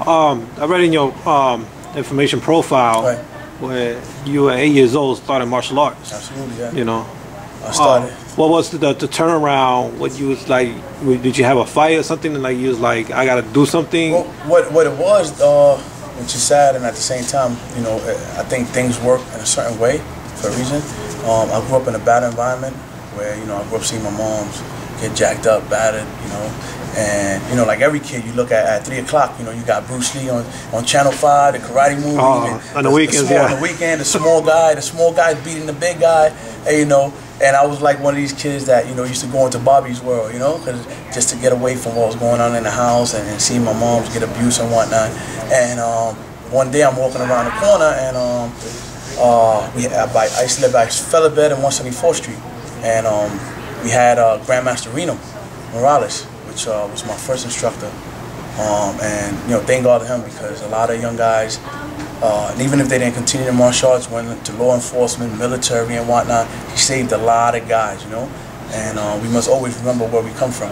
I read in your information profile where you were 8 years old started martial arts. Absolutely, yeah. You know, I started. What was the turnaround? What you was like? Did you have a fight or something? And like you was like, I gotta do something. Well, what it was, which is sad, and at the same time, you know, I think things work in a certain way for a reason. I grew up in a bad environment where, you know, I grew up seeing my moms get jacked up, battered, you know. And, you know, like every kid, you look at 3 o'clock, you know, you got Bruce Lee on Channel 5, the karate movie. On the weekends, yeah. On the weekend, the small guy beating the big guy, and, you know. And I was like one of these kids that, you know, used to go into Bobby's world, you know, cause just to get away from what was going on in the house and seeing my moms get abused and whatnot. And one day I'm walking around the corner and I used to live by Featherbed and 174th Street. And we had Grandmaster Reno Morales, which was my first instructor. And, you know, thank God to him because a lot of young guys, and even if they didn't continue in martial arts, went into law enforcement, military and whatnot, he saved a lot of guys, you know. And we must always remember where we come from,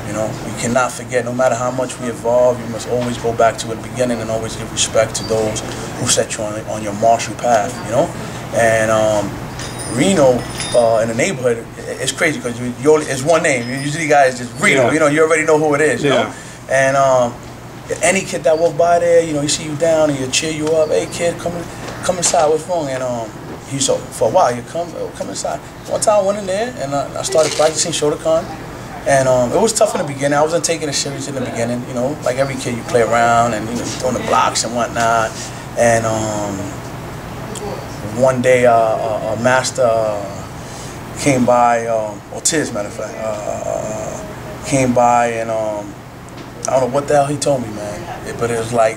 you know. We cannot forget, no matter how much we evolve, you must always go back to the beginning and always give respect to those who set you on your martial path, you know. And Reno in the neighborhood, it's crazy because it's one name. Usually guys just Reno, you know, you already know who it is, you know. And any kid that walk by there, you know, he see you down and he'll cheer you up. Hey kid, come inside, what's wrong? And he so for a while, you come inside. One time I went in there and I started practicing Shotokan. And it was tough in the beginning. I wasn't taking it serious in the beginning, you know. Like every kid, you play around and, you know, throwing the blocks and whatnot. And one day a master came by, or Tiz, matter of fact, came by and I don't know what the hell he told me, man, but it was like,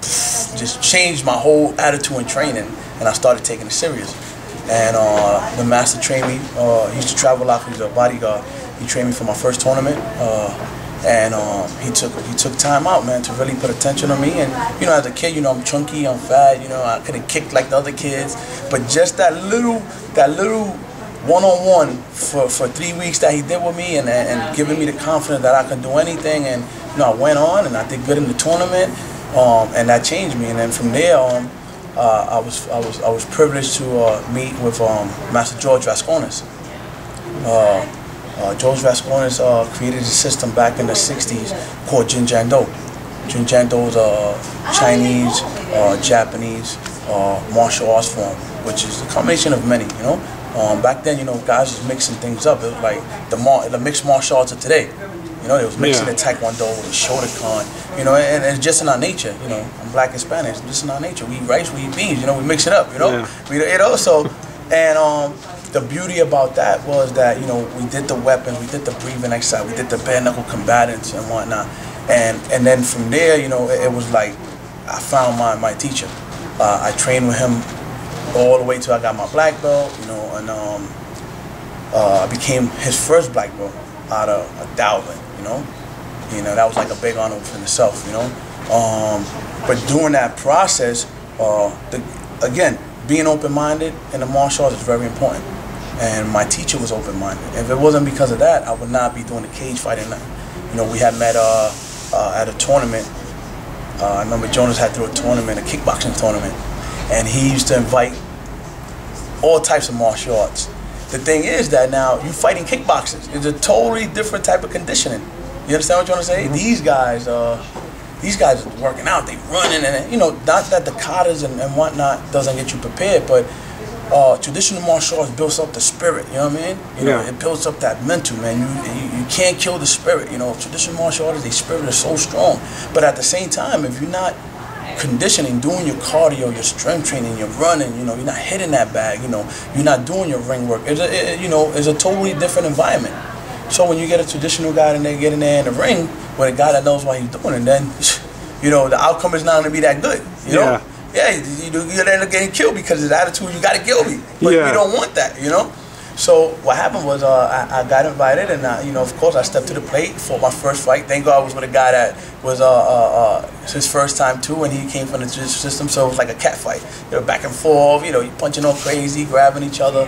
just changed my whole attitude in training, and I started taking it serious. And the master trained me, he used to travel a lot, he was a bodyguard. He trained me for my first tournament, and he took time out, man, to really put attention on me. And, you know, as a kid, you know, I'm chunky, I'm fat, you know, I couldn't kick like the other kids, but just that little one-on-one for 3 weeks that he did with me and giving me the confidence that I could do anything. And, you know, I went on and I did good in the tournament, and that changed me. And then from there, I was privileged to meet with Master George Vascones. George Vascones created a system back in the 60s called Jin Jan Do. Jin Jan Do is a Chinese, Japanese martial arts form, which is a combination of many, you know. Back then, you know, guys was mixing things up. It was like the mixed martial arts of today. You know, it was mixing the Taekwondo with the Shotokan, you know, and it's just in our nature, you know. I'm black and Spanish, it's just in our nature. We eat rice, we eat beans, you know, we mix it up, you know. You know, so, and the beauty about that was that, you know, we did the weapons, we did the breathing exercise, we did the bare knuckle combatants and whatnot. And then from there, you know, it was like I found my teacher. I trained with him all the way till I got my black belt, you know, and I became his first black belt out of 1,000, you know. That was like a big honor within itself, you know. But during that process, again, being open-minded in the martial arts is very important. And my teacher was open-minded. If it wasn't because of that, I would not be doing the cage fighting. You know, we had met at a tournament. I remember Jonas had threw a tournament, a kickboxing tournament, and he used to invite all types of martial arts. The thing is that now you're fighting kickboxers. It's a totally different type of conditioning. You understand what I'm trying to say? These guys are working out, they running, and, you know, not that the katas and whatnot doesn't get you prepared, but traditional martial arts builds up the spirit, you know what I mean? You know, it builds up that mental, man. You can't kill the spirit, you know. Traditional martial arts, their spirit is so strong. But at the same time, if you're not conditioning, doing your cardio, your strength training, you're running, you know, you're not hitting that bag, you know, you're not doing your ring work, it's a totally different environment. So when you get a traditional guy and they get in there in the ring with a guy that knows what he's doing, and then, you know, the outcome is not going to be that good, you know? Yeah, you end up getting killed because of his attitude, you got to kill me, but you don't want that, you know? So what happened was I got invited, and you know, of course I stepped to the plate for my first fight. Thank God I was with a guy that was his first time too, and he came from the jiu-jitsu system, so it was like a cat fight. You know, back and forth, you know, you punching all crazy, grabbing each other.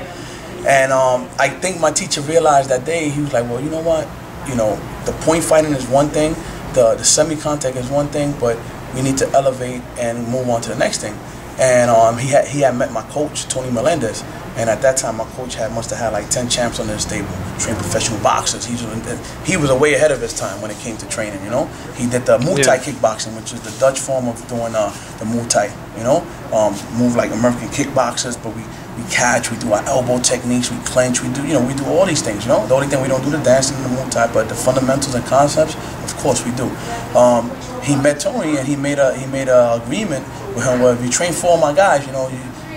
And I think my teacher realized that day, he was like, well, you know what? You know, the point fighting is one thing, the semi-contact is one thing, but we need to elevate and move on to the next thing. And he had met my coach, Tony Melendez, and at that time my coach must have had like 10 champs on his stable, trained professional boxers. He was way ahead of his time when it came to training, you know. He did the Muay Thai kickboxing, which is the Dutch form of doing the Muay Thai, you know. Move like American kickboxers, but we catch, we do our elbow techniques, we clinch, we do all these things, you know. The only thing we don't do the dancing and the Muay Thai, but the fundamentals and concepts, of course we do. He met Tony and he made a agreement with him where if you train 4 of my guys, you know,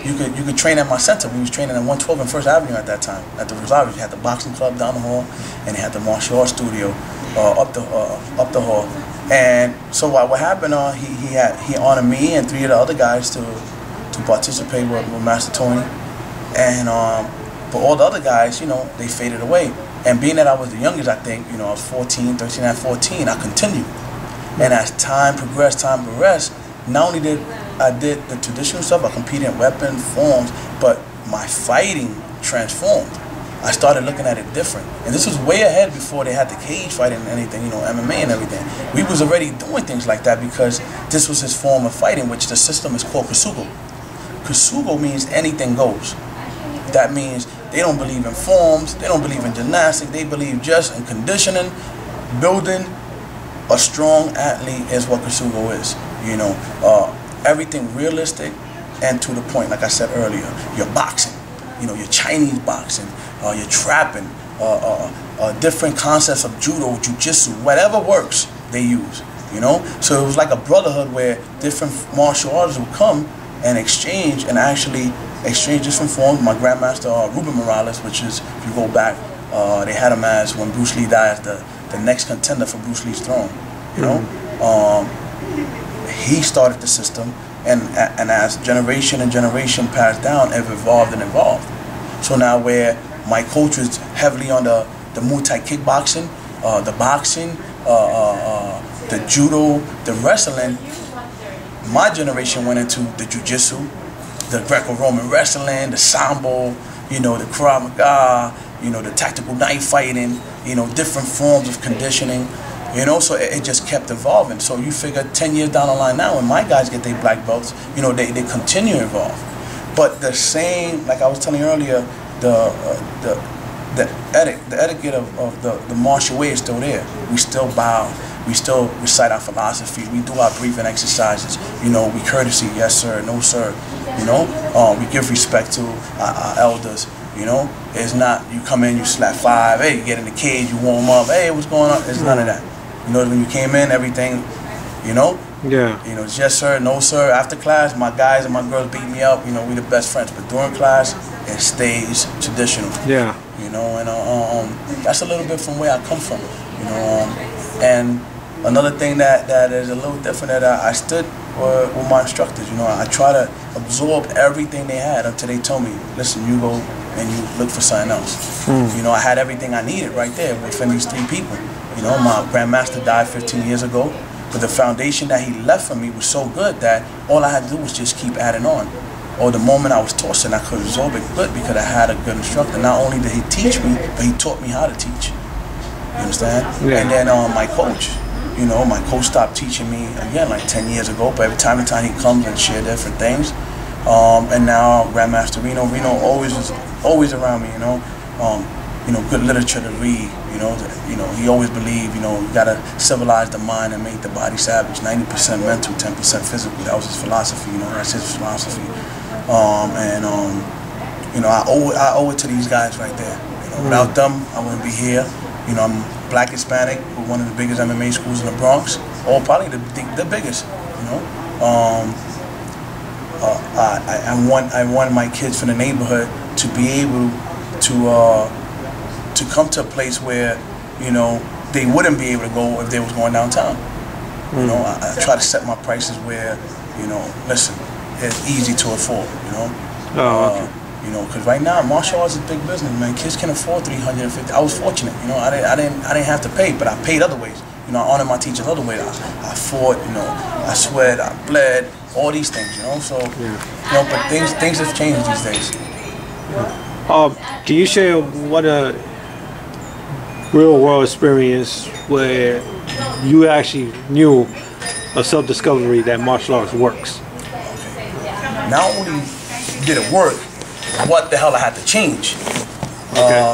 you could train at my center. We was training at 112 and First Avenue at that time. At the Rosario, you had the boxing club down the hall, and they had the martial arts studio up the hall. And so what happened? He honored me and 3 of the other guys to participate with Master Tony, and but all the other guys, you know, they faded away. And being that I was the youngest, I think, you know, I was 13 and 14, I continued. And as time progressed, not only did I did the traditional stuff, I competed in weapon forms, but my fighting transformed. I started looking at it different. And this was way ahead before they had the cage fighting and anything, you know, MMA and everything. We was already doing things like that because this was his form of fighting, which the system is called Musuko. Musuko means anything goes. That means they don't believe in forms, they don't believe in gymnastics, they believe just in conditioning, building a strong athlete is what Musuko is, you know. Everything realistic and to the point, like I said earlier. Your boxing, you know, your Chinese boxing, your trapping, different concepts of judo, jiu-jitsu, whatever works, they use, you know. So it was like a brotherhood where different martial artists would come and exchange and actually exchange different forms. My grandmaster, Ruben Morales, which is, if you go back, they had him as, when Bruce Lee died, the next contender for Bruce Lee's throne, you know. He started the system, and as generation and generation passed down, it evolved and evolved. So now where my coach was heavily on the Muay Thai kickboxing, the boxing, the judo, the wrestling, my generation went into the jiu-jitsu, the Greco-Roman wrestling, the sambo, you know, the Krav Maga, you know, the tactical knife fighting, you know, different forms of conditioning. You know, so it just kept evolving. So you figure 10 years down the line now, when my guys get their black belts, you know, they continue to evolve. But the same, like I was telling you earlier, the etiquette of the martial way is still there. We still bow. We still recite our philosophy. We do our breathing exercises. You know, we courtesy, yes sir, no sir. You know, we give respect to our elders. You know, it's not you come in, you slap 5, hey, you get in the cage, you warm up, hey, what's going on? It's none of that. You know, when you came in, everything, you know? Yeah. You know, it's yes sir, no sir. After class, my guys and my girls beat me up, you know, we the best friends. But during class, it stays traditional. Yeah. You know, and that's a little bit from where I come from, you know. And another thing that is a little different that I stood with my instructors, you know. I try to absorb everything they had until they told me, listen, you go and you look for something else. You know, I had everything I needed right there within these 3 people. You know, my grandmaster died 15 years ago, but the foundation that he left for me was so good that all I had to do was just keep adding on. Or the moment I was tossing, I could absorb it good because I had a good instructor. Not only did he teach me, but he taught me how to teach. You understand? Yeah. And then my coach, you know, my coach stopped teaching me, again, like 10 years ago, but every time he comes and share different things. And now Grandmaster Reno always was always around me, you know. Good literature to read, you know, he always believed, you know, you gotta civilize the mind and make the body savage. 90% mental, 10% physical. That was his philosophy, you know, that's his philosophy. You know, I owe it to these guys right there. You know, without them, I wouldn't be here. You know, I'm Black Hispanic with one of the biggest MMA schools in the Bronx, or probably the biggest, you know. I want my kids from the neighborhood to be able to come to a place where, you know, they wouldn't be able to go if they was going downtown. You know, I try to set my prices where, you know, listen, it's easy to afford, you know. Oh, okay. You know, because right now martial arts is big business, man. Kids can afford $350. I was fortunate, you know. I didn't have to pay, but I paid other ways. You know, I honored my teachers other ways. I fought, you know, I sweat, I bled, all these things, you know. So, you know, but things have changed these days. Can you share what a real world experience where you actually knew of self-discovery that martial arts works? Not only did it work, what the hell I had to change. Okay.